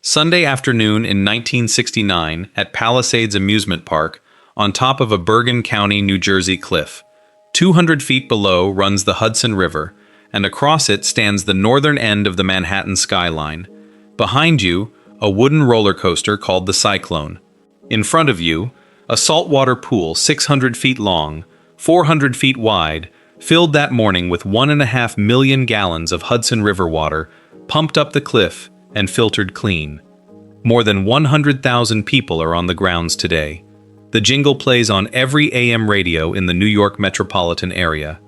Sunday afternoon in 1969 at Palisades Amusement Park on top of a Bergen County, New Jersey cliff. 200 feet below runs the Hudson River, and across it stands the northern end of the Manhattan skyline. Behind you, a wooden roller coaster called the Cyclone. In front of you, a saltwater pool 600 feet long, 400 feet wide, filled that morning with 1.5 million gallons of Hudson River water, pumped up the cliff and filtered clean. More than 100,000 people are on the grounds today. The jingle plays on every AM radio in the New York metropolitan area.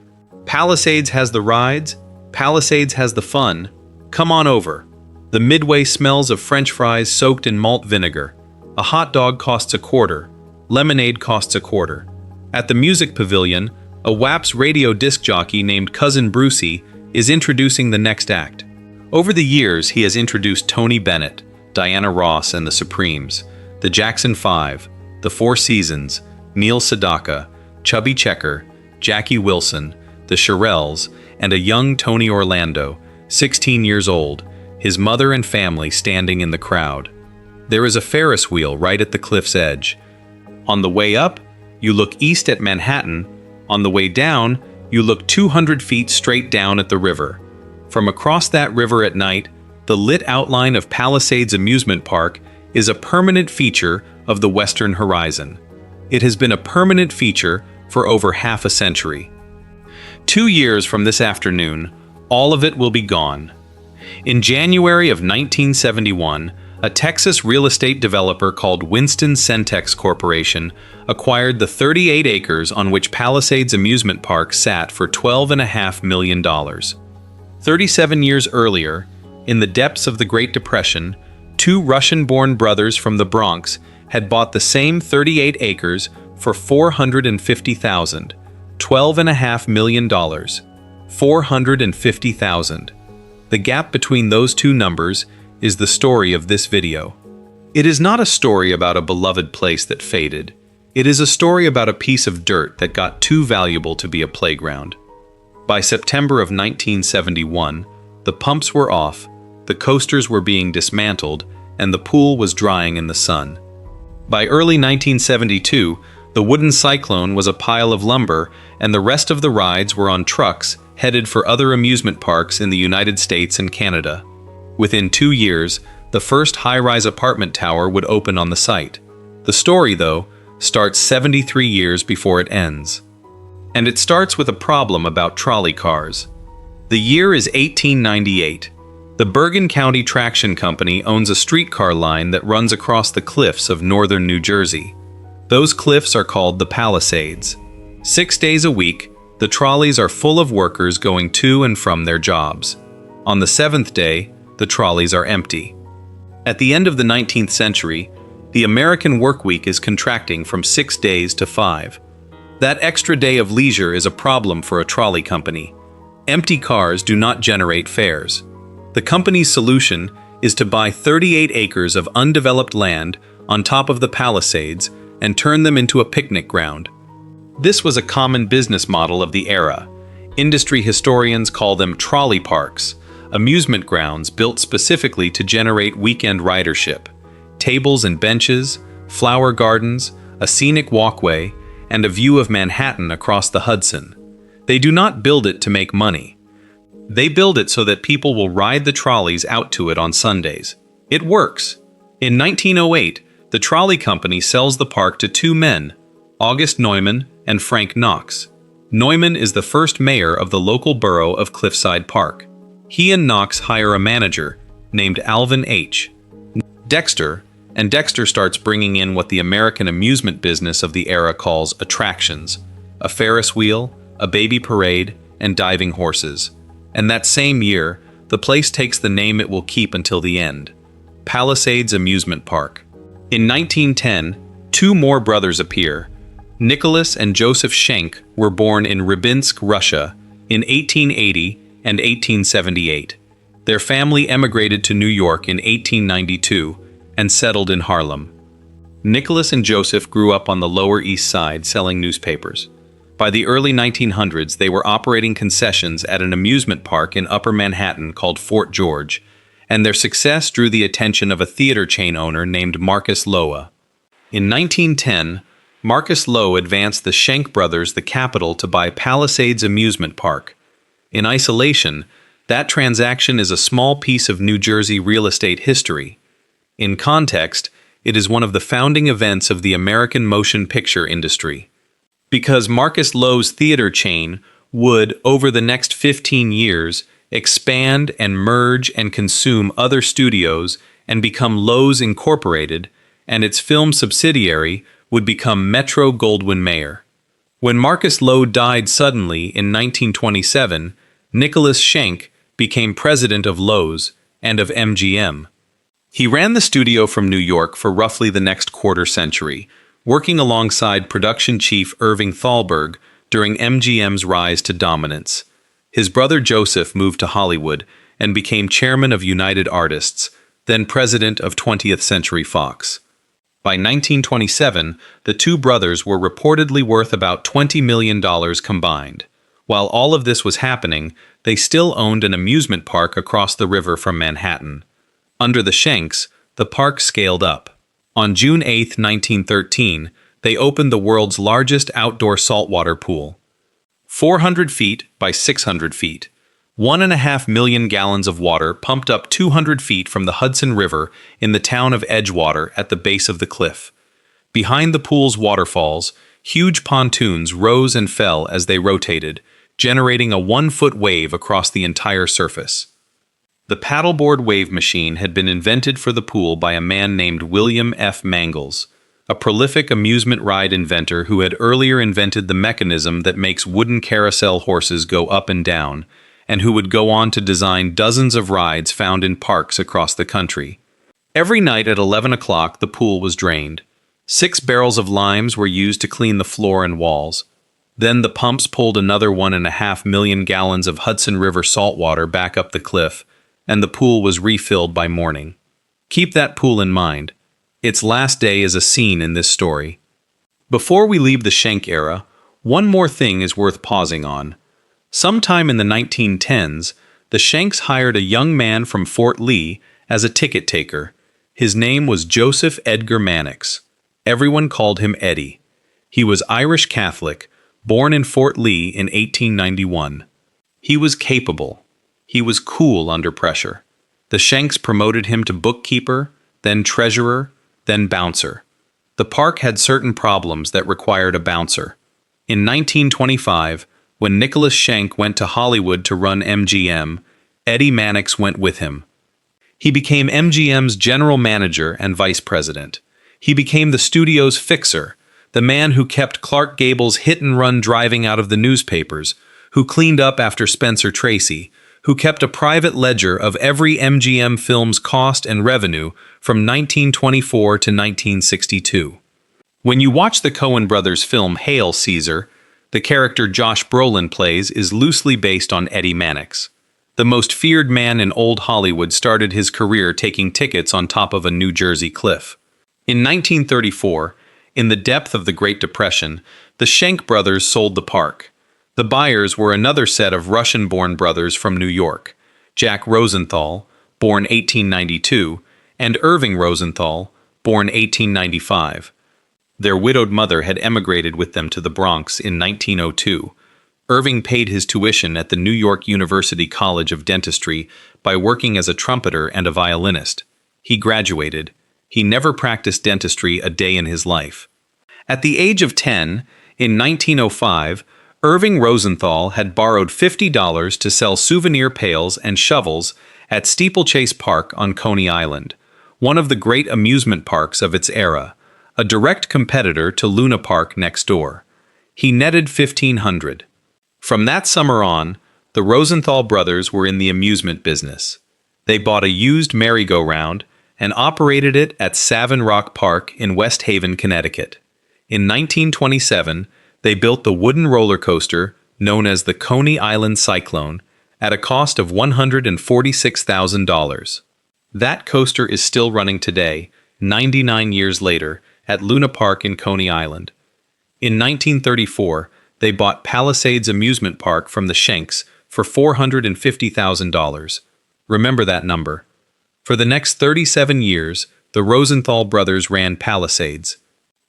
Palisades has the rides, Palisades has the fun. Come on over. The midway smells of French fries soaked in malt vinegar. A hot dog costs $0.25. Lemonade costs $0.25. At the music pavilion, a WAP's radio disc jockey named Cousin Brucey is introducing the next act. Over the years, he has introduced Tony Bennett, Diana Ross and the Supremes, the Jackson 5, the Four Seasons, Neil Sedaka, Chubby Checker, Jackie Wilson, the Shirelles, and a young Tony Orlando, 16 years old, his mother and family standing in the crowd. There is a Ferris wheel right at the cliff's edge. On the way up, you look east at Manhattan. On the way down, you look 200 feet straight down at the river. From across that river at night, the lit outline of Palisades Amusement Park is a permanent feature of the western horizon. It has been a permanent feature for over half a century. 2 years from this afternoon, all of it will be gone. In January of 1971, a Texas real estate developer called Winston-Centex Corporation acquired the 38 acres on which Palisades Amusement Park sat for $12.5 million. 37 years earlier, in the depths of the Great Depression, two Russian-born brothers from the Bronx had bought the same 38 acres for $450,000. $12.5 million. $450,000. The gap between those two numbers is the story of this video. It is not a story about a beloved place that faded. It is a story about a piece of dirt that got too valuable to be a playground. By September of 1971, the pumps were off, the coasters were being dismantled, and the pool was drying in the sun. By early 1972, the wooden Cyclone was a pile of lumber, and the rest of the rides were on trucks headed for other amusement parks in the United States and Canada. Within 2 years, the first high-rise apartment tower would open on the site. The story, though, starts 73 years before it ends. And it starts with a problem about trolley cars. The year is 1898. The Bergen County Traction Company owns a streetcar line that runs across the cliffs of northern New Jersey. Those cliffs are called the Palisades. 6 days a week, the trolleys are full of workers going to and from their jobs. On the 7th day, the trolleys are empty. At the end of the 19th century, the American workweek is contracting from 6 days to 5. That extra day of leisure is a problem for a trolley company. Empty cars do not generate fares. The company's solution is to buy 38 acres of undeveloped land on top of the Palisades and turn them into a picnic ground. This was a common business model of the era. Industry historians call them trolley parks, amusement grounds built specifically to generate weekend ridership. Tables and benches, flower gardens, a scenic walkway, and a view of Manhattan across the Hudson. They do not build it to make money. They build it so that people will ride the trolleys out to it on Sundays. It works. In 1908, the trolley company sells the park to two men, August Neumann and Frank Knox. Neumann is the first mayor of the local borough of Cliffside Park. He and Knox hire a manager named Alvin H. Dexter, and Dexter starts bringing in what the American amusement business of the era calls attractions: a Ferris wheel, a baby parade, and diving horses. And that same year, the place takes the name it will keep until the end: Palisades Amusement Park. In 1910, two more brothers appear. Nicholas and Joseph Schenk were born in Rybinsk, Russia, in 1880 and 1878. Their family emigrated to New York in 1892 and settled in Harlem. Nicholas and Joseph grew up on the Lower East Side selling newspapers. By the early 1900s, they were operating concessions at an amusement park in Upper Manhattan called Fort George, and their success drew the attention of a theater chain owner named Marcus Loewe. In 1910, Marcus Loewe advanced the Schenck brothers the capital to buy Palisades Amusement Park. In isolation, that transaction is a small piece of New Jersey real estate history. In context, it is one of the founding events of the American motion picture industry. Because Marcus Loewe's theater chain would, over the next 15 years, expand and merge and consume other studios and become Loews Incorporated, and its film subsidiary would become Metro-Goldwyn-Mayer. When Marcus Loewe died suddenly in 1927, Nicholas Schenck became president of Loews and of MGM. He ran the studio from New York for roughly the next quarter century, working alongside production chief Irving Thalberg during MGM's rise to dominance. His brother Joseph moved to Hollywood and became chairman of United Artists, then president of 20th Century Fox. By 1927, the two brothers were reportedly worth about $20 million combined. While all of this was happening, they still owned an amusement park across the river from Manhattan. Under the Schencks, the park scaled up. On June 8, 1913, they opened the world's largest outdoor saltwater pool. 400 feet by 600 feet. 1.5 million gallons of water pumped up 200 feet from the Hudson River in the town of Edgewater at the base of the cliff. Behind the pool's waterfalls, huge pontoons rose and fell as they rotated, generating a 1-foot wave across the entire surface. The paddleboard wave machine had been invented for the pool by a man named William F. Mangles, a prolific amusement ride inventor who had earlier invented the mechanism that makes wooden carousel horses go up and down, and who would go on to design dozens of rides found in parks across the country. Every night at 11 o'clock, the pool was drained. 6 barrels of limes were used to clean the floor and walls. Then the pumps pulled another 1.5 million gallons of Hudson River saltwater back up the cliff, and the pool was refilled by morning. Keep that pool in mind. Its last day is a scene in this story. Before we leave the Schenck era, one more thing is worth pausing on. Sometime in the 1910s, the Schencks hired a young man from Fort Lee as a ticket taker. His name was Joseph Edgar Mannix. Everyone called him Eddie. He was Irish Catholic, born in Fort Lee in 1891. He was capable. He was cool under pressure. The Schencks promoted him to bookkeeper, then treasurer, then bouncer. The park had certain problems that required a bouncer. In 1925, when Nicholas Schenck went to Hollywood to run MGM, Eddie Mannix went with him. He became MGM's general manager and vice president. He became the studio's fixer, the man who kept Clark Gable's hit-and-run driving out of the newspapers, who cleaned up after Spencer Tracy, who kept a private ledger of every MGM film's cost and revenue from 1924 to 1962. When you watch the Coen brothers' film Hail, Caesar, the character Josh Brolin plays is loosely based on Eddie Mannix. The most feared man in old Hollywood started his career taking tickets on top of a New Jersey cliff. In 1934, in the depth of the Great Depression, the Schenck brothers sold the park. The buyers were another set of Russian-born brothers from New York, Jack Rosenthal, born 1892, and Irving Rosenthal, born 1895. Their widowed mother had emigrated with them to the Bronx in 1902. Irving paid his tuition at the New York University College of Dentistry by working as a trumpeter and a violinist. He graduated. He never practiced dentistry a day in his life. At the age of 10, in 1905, Irving Rosenthal had borrowed $50 to sell souvenir pails and shovels at Steeplechase Park on Coney Island, one of the great amusement parks of its era, a direct competitor to Luna Park next door. He netted $1,500. From that summer on, the Rosenthal brothers were in the amusement business. They bought a used merry-go-round and operated it at Savin Rock Park in West Haven, Connecticut. In 1927, they built the wooden roller coaster known as the Coney Island Cyclone at a cost of $146,000. That coaster is still running today, 99 years later, at Luna Park in Coney Island. In 1934, they bought Palisades Amusement Park from the Schencks for $450,000. Remember that number. For the next 37 years, the Rosenthal brothers ran Palisades.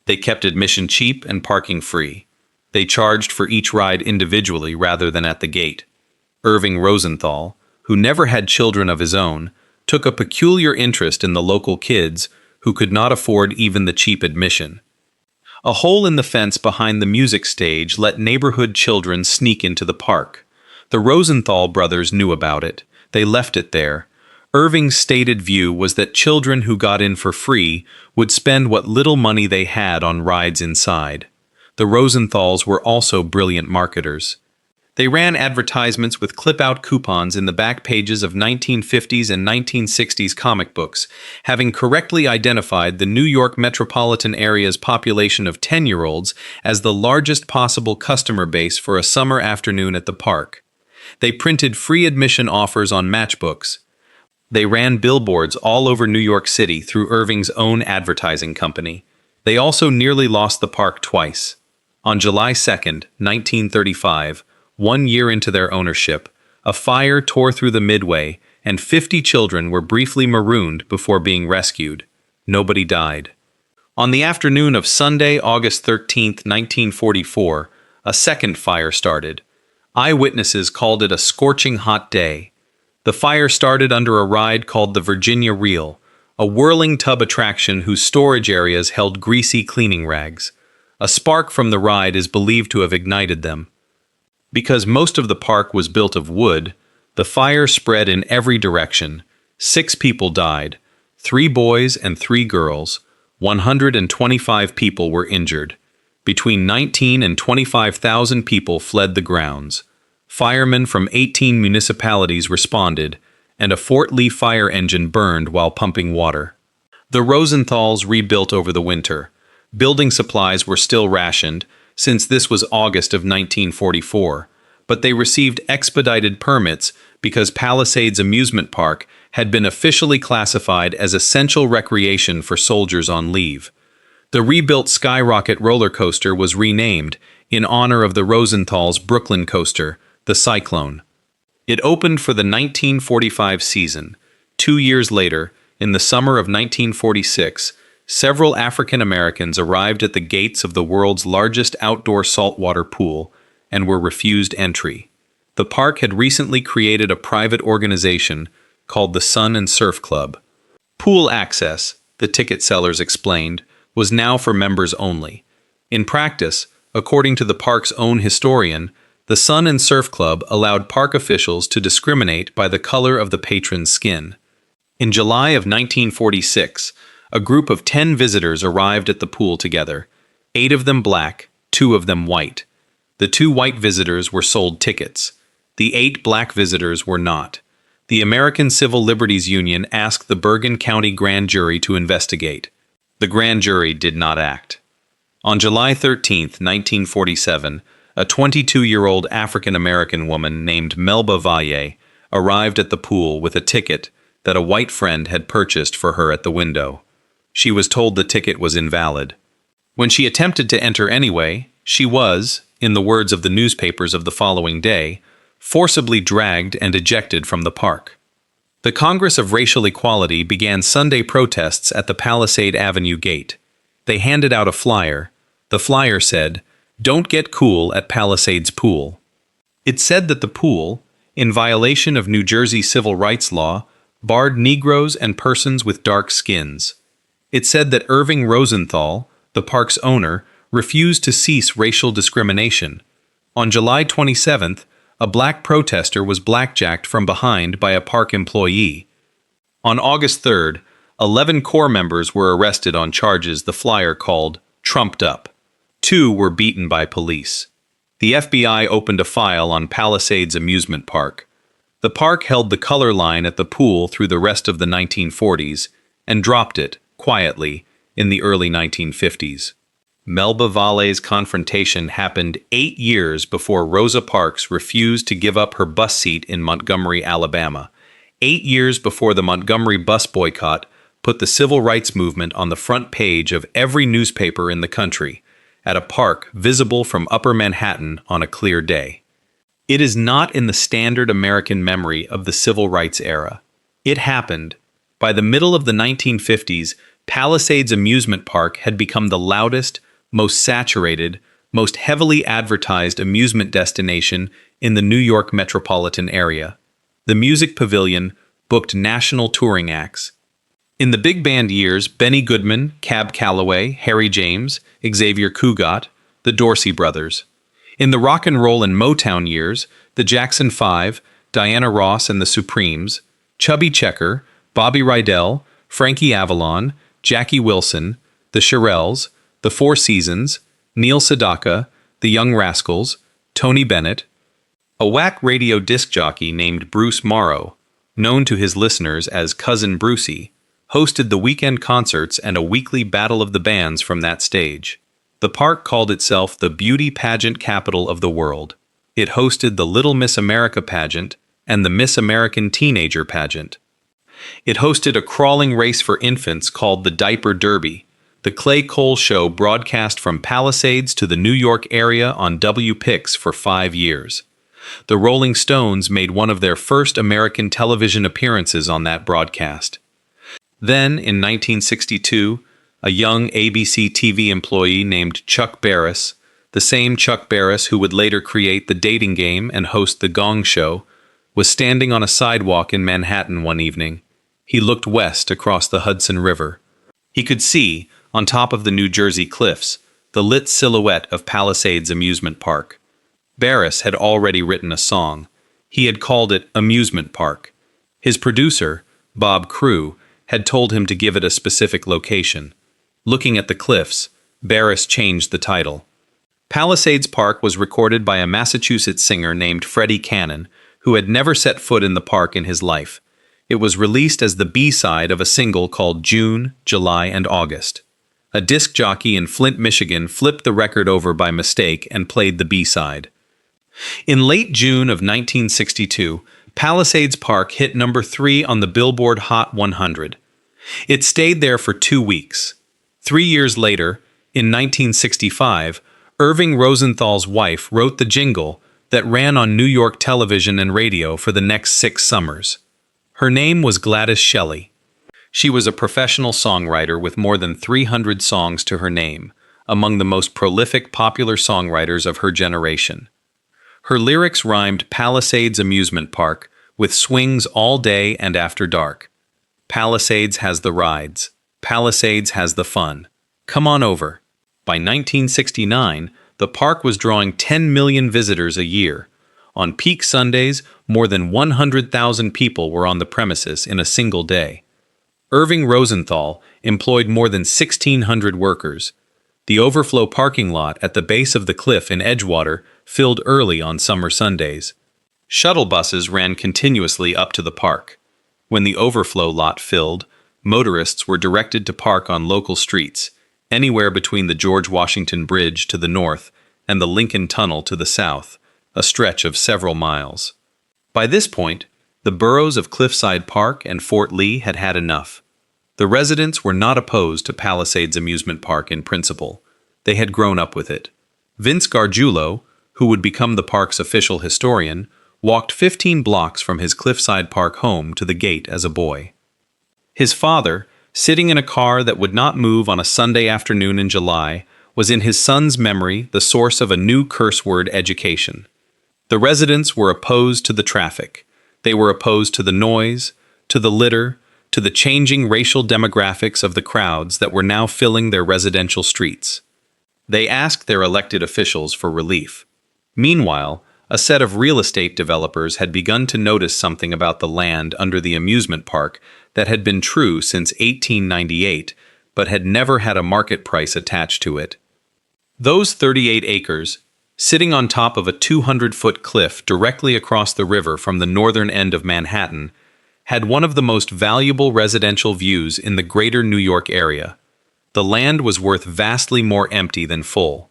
They kept admission cheap and parking free. They charged for each ride individually rather than at the gate. Irving Rosenthal, who never had children of his own, took a peculiar interest in the local kids who could not afford even the cheap admission. A hole in the fence behind the music stage let neighborhood children sneak into the park. The Rosenthal brothers knew about it. They left it there. Irving's stated view was that children who got in for free would spend what little money they had on rides inside. The Rosenthals were also brilliant marketers. They ran advertisements with clip-out coupons in the back pages of 1950s and 1960s comic books, having correctly identified the New York metropolitan area's population of 10-year-olds as the largest possible customer base for a summer afternoon at the park. They printed free admission offers on matchbooks. They ran billboards all over New York City through Irving's own advertising company. They also nearly lost the park twice. On July 2, 1935, 1 year into their ownership, a fire tore through the Midway, and 50 children were briefly marooned before being rescued. Nobody died. On the afternoon of Sunday, August 13, 1944, a second fire started. Eyewitnesses called it a scorching hot day. The fire started under a ride called the Virginia Reel, a whirling tub attraction whose storage areas held greasy cleaning rags. A spark from the ride is believed to have ignited them. Because most of the park was built of wood, the fire spread in every direction. 6 people died, 3 boys and 3 girls. 125 people were injured. Between 19 and 25,000 people fled the grounds. Firemen from 18 municipalities responded, and a Fort Lee fire engine burned while pumping water. The Rosenthals rebuilt over the winter. Building supplies were still rationed, since this was August of 1944, but they received expedited permits because Palisades Amusement Park had been officially classified as essential recreation for soldiers on leave. The rebuilt Skyrocket roller coaster was renamed in honor of the Rosenthals' Brooklyn coaster, the Cyclone. It opened for the 1945 season. 2 years later, in the summer of 1946, several African Americans arrived at the gates of the world's largest outdoor saltwater pool and were refused entry. The park had recently created a private organization called the Sun and Surf Club. Pool access, the ticket sellers explained, was now for members only. In practice, according to the park's own historian, the Sun and Surf Club allowed park officials to discriminate by the color of the patron's skin. In July of 1946, a group of 10 visitors arrived at the pool together, 8 of them black, 2 of them white. The 2 white visitors were sold tickets. The 8 black visitors were not. The American Civil Liberties Union asked the Bergen County Grand Jury to investigate. The grand jury did not act. On July 13, 1947, a 22-year-old African-American woman named Melba Valle arrived at the pool with a ticket that a white friend had purchased for her at the window. She was told the ticket was invalid. When she attempted to enter anyway, she was, in the words of the newspapers of the following day, forcibly dragged and ejected from the park. The Congress of Racial Equality began Sunday protests at the Palisade Avenue gate. They handed out a flyer. The flyer said, "Don't get cool at Palisades Pool." It said that the pool, in violation of New Jersey civil rights law, barred Negroes and persons with dark skins. It said that Irving Rosenthal, the park's owner, refused to cease racial discrimination. On July 27th, a black protester was blackjacked from behind by a park employee. On August 3rd, 11 Corps members were arrested on charges the flyer called trumped up. 2 were beaten by police. The FBI opened a file on Palisades Amusement Park. The park held the color line at the pool through the rest of the 1940s and dropped it, quietly, in the early 1950s. Melba Valle's confrontation happened 8 years before Rosa Parks refused to give up her bus seat in Montgomery, Alabama. 8 years before the Montgomery bus boycott put the civil rights movement on the front page of every newspaper in the country, at a park visible from Upper Manhattan on a clear day. It is not in the standard American memory of the civil rights era. It happened, By the middle of the 1950s, Palisades Amusement Park had become the loudest, most saturated, most heavily advertised amusement destination in the New York metropolitan area. The Music Pavilion booked national touring acts. In the big band years, Benny Goodman, Cab Calloway, Harry James, Xavier Cugat, the Dorsey Brothers. In the rock and roll and Motown years, the Jackson 5, Diana Ross and the Supremes, Chubby Checker, Bobby Rydell, Frankie Avalon, Jackie Wilson, the Shirelles, the Four Seasons, Neil Sedaka, the Young Rascals, Tony Bennett. A whack radio disc jockey named Bruce Morrow, known to his listeners as Cousin Brucey, hosted the weekend concerts and a weekly battle of the bands from that stage. The park called itself the beauty pageant capital of the world. It hosted the Little Miss America pageant and the Miss American Teenager pageant. It hosted a crawling race for infants called the Diaper Derby. The Clay Cole Show broadcast from Palisades to the New York area on WPIX for 5 years. The Rolling Stones made one of their first American television appearances on that broadcast. Then, in 1962, a young ABC TV employee named Chuck Barris, the same Chuck Barris who would later create The Dating Game and host The Gong Show, was standing on a sidewalk in Manhattan one evening. He looked west across the Hudson River. He could see, on top of the New Jersey cliffs, the lit silhouette of Palisades Amusement Park. Barris had already written a song. He had called it Amusement Park. His producer, Bob Crew, had told him to give it a specific location. Looking at the cliffs, Barris changed the title. Palisades Park was recorded by a Massachusetts singer named Freddie Cannon, who had never set foot in the park in his life. It was released as the B-side of a single called June, July, and August. A disc jockey in Flint, Michigan flipped the record over by mistake and played the B-side. In late June of 1962, Palisades Park hit number 3 on the Billboard Hot 100. It stayed there for 2 weeks. 3 years later, in 1965, Irving Rosenthal's wife wrote the jingle that ran on New York television and radio for the next 6 summers. Her name was Gladys Shelley. She was a professional songwriter with more than 300 songs to her name, among the most prolific popular songwriters of her generation. Her lyrics rhymed Palisades Amusement Park with swings all day and after dark. Palisades has the rides. Palisades has the fun. Come on over. By 1969, the park was drawing 10 million visitors a year. On peak Sundays, more than 100,000 people were on the premises in a single day. Irving Rosenthal employed more than 1,600 workers. The overflow parking lot at the base of the cliff in Edgewater filled early on summer Sundays. Shuttle buses ran continuously up to the park. When the overflow lot filled, motorists were directed to park on local streets, anywhere between the George Washington Bridge to the north and the Lincoln Tunnel to the south, a stretch of several miles. By this point, the boroughs of Cliffside Park and Fort Lee had had enough. The residents were not opposed to Palisades Amusement Park in principle. They had grown up with it. Vince Gargiulo, who would become the park's official historian, walked 15 blocks from his Cliffside Park home to the gate as a boy. His father, sitting in a car that would not move on a Sunday afternoon in July, was in his son's memory the source of a new curse word education. The residents were opposed to the traffic. They were opposed to the noise, to the litter, to the changing racial demographics of the crowds that were now filling their residential streets. They asked their elected officials for relief. Meanwhile, a set of real estate developers had begun to notice something about the land under the amusement park that had been true since 1898, but had never had a market price attached to it. Those 38 acres, sitting on top of a 200-foot cliff directly across the river from the northern end of Manhattan, had one of the most valuable residential views in the greater New York area. The land was worth vastly more empty than full.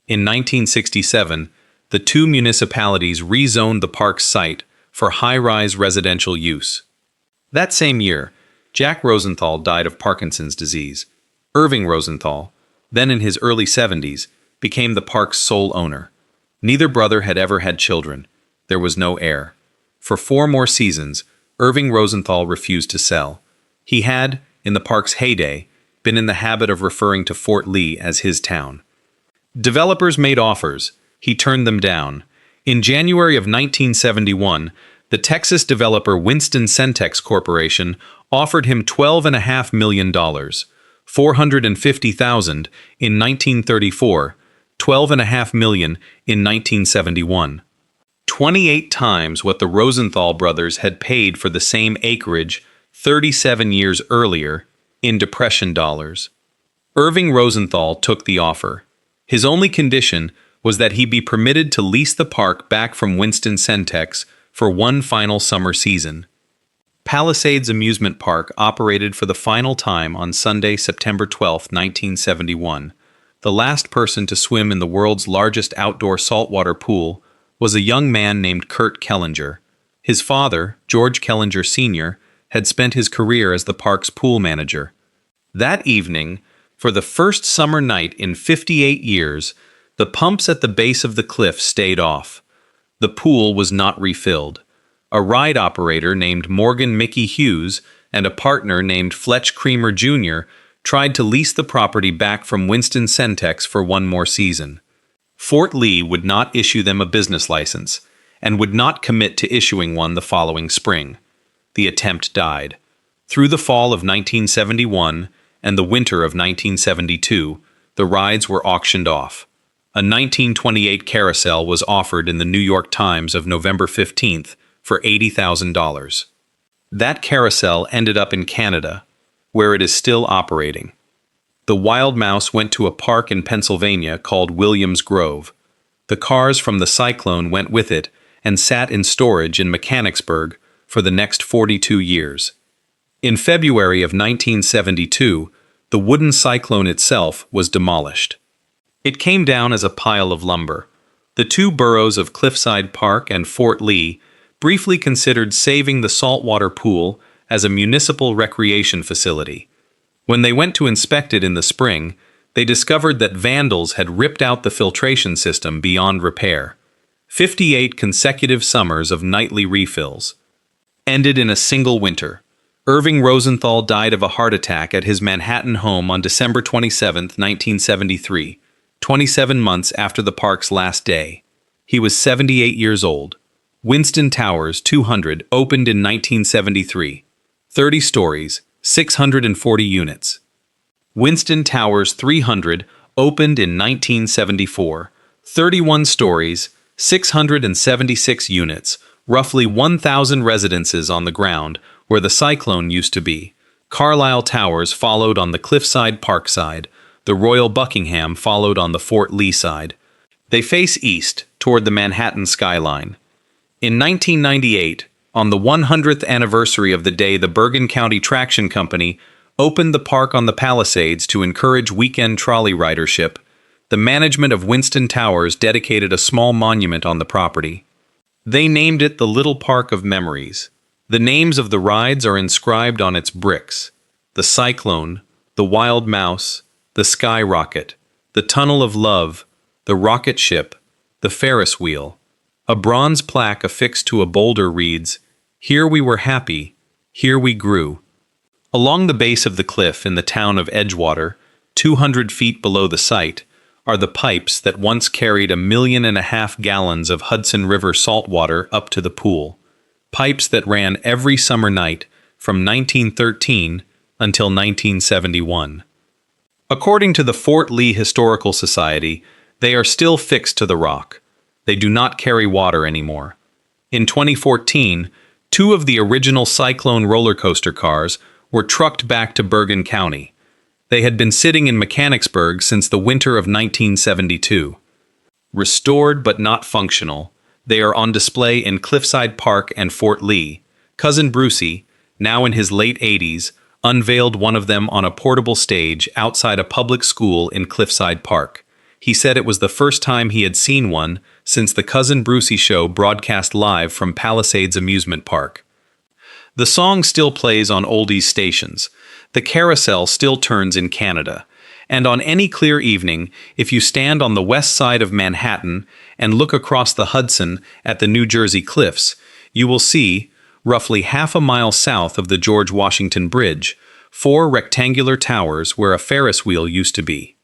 In 1967, the two municipalities rezoned the park's site for high-rise residential use. That same year, Jack Rosenthal died of Parkinson's disease. Irving Rosenthal, then in his early 70s, became the park's sole owner. Neither brother had ever had children. There was no heir. For 4 more seasons, Irving Rosenthal refused to sell. He had, in the park's heyday, been in the habit of referring to Fort Lee as his town. Developers made offers. He turned them down. In January of 1971, the Texas developer Winston-Centex Corporation offered him $12.5 million, $450,000 in 1934, $12.5 million in 1971. 28 times what the Rosenthal brothers had paid for the same acreage 37 years earlier in Depression dollars. Irving Rosenthal took the offer. His only condition was that he be permitted to lease the park back from Winston-Centex for one final summer season. Palisades Amusement Park operated for the final time on Sunday, September 12, 1971. The last person to swim in the world's largest outdoor saltwater pool was a young man named Kurt Kellinger. His father, George Kellinger Sr., had spent his career as the park's pool manager. That evening, for the first summer night in 58 years, the pumps at the base of the cliff stayed off. The pool was not refilled. A ride operator named Morgan Mickey Hughes and a partner named Fletch Creamer Jr. tried to lease the property back from Winston-Centex for one more season. Fort Lee would not issue them a business license and would not commit to issuing one the following spring. The attempt died. Through the fall of 1971 and the winter of 1972, the rides were auctioned off. A 1928 carousel was offered in the New York Times of November 15th for $80,000. That carousel ended up in Canada, where it is still operating. The Wild Mouse went to a park in Pennsylvania called Williams Grove. The cars from the Cyclone went with it and sat in storage in Mechanicsburg for the next 42 years. In February of 1972, the wooden Cyclone itself was demolished. It came down as a pile of lumber. The two boroughs of Cliffside Park and Fort Lee briefly considered saving the saltwater pool as a municipal recreation facility. When they went to inspect it in the spring, they discovered that vandals had ripped out the filtration system beyond repair. 58 consecutive summers of nightly refills ended in a single winter. Irving Rosenthal died of a heart attack at his Manhattan home on December 27, 1973, 27 months after the park's last day. He was 78 years old. Winston Towers 200 opened in 1973. 30 stories, 640 units. Winston Towers 300 opened in 1974. 31 stories, 676 units, roughly 1,000 residences on the ground where the Cyclone used to be. Carlisle Towers followed on the Cliffside Park side. The Royal Buckingham followed on the Fort Lee side. They face east toward the Manhattan skyline. In 1998, on the 100th anniversary of the day the Bergen County Traction Company opened the park on the Palisades to encourage weekend trolley ridership, the management of Winston Towers dedicated a small monument on the property. They named it the Little Park of Memories. The names of the rides are inscribed on its bricks: the Cyclone, the Wild Mouse, the Skyrocket, the Tunnel of Love, the Rocket Ship, the Ferris Wheel. A bronze plaque affixed to a boulder reads, "Here we were happy, here we grew." Along the base of the cliff in the town of Edgewater, 200 feet below the site, are the pipes that once carried 1.5 million gallons of Hudson River salt water up to the pool. Pipes that ran every summer night from 1913 until 1971. According to the Fort Lee Historical Society, they are still fixed to the rock. They do not carry water anymore. In 2014, 2 of the original Cyclone roller coaster cars were trucked back to Bergen County. They had been sitting in Mechanicsburg since the winter of 1972. Restored but not functional, they are on display in Cliffside Park and Fort Lee. Cousin Brucey, now in his late 80s, unveiled one of them on a portable stage outside a public school in Cliffside Park. He said it was the first time he had seen one since the Cousin Brucey show broadcast live from Palisades Amusement Park. The song still plays on oldies stations. The carousel still turns in Canada. And on any clear evening, if you stand on the west side of Manhattan and look across the Hudson at the New Jersey cliffs, you will see, roughly half a mile south of the George Washington Bridge, 4 rectangular towers where a Ferris wheel used to be.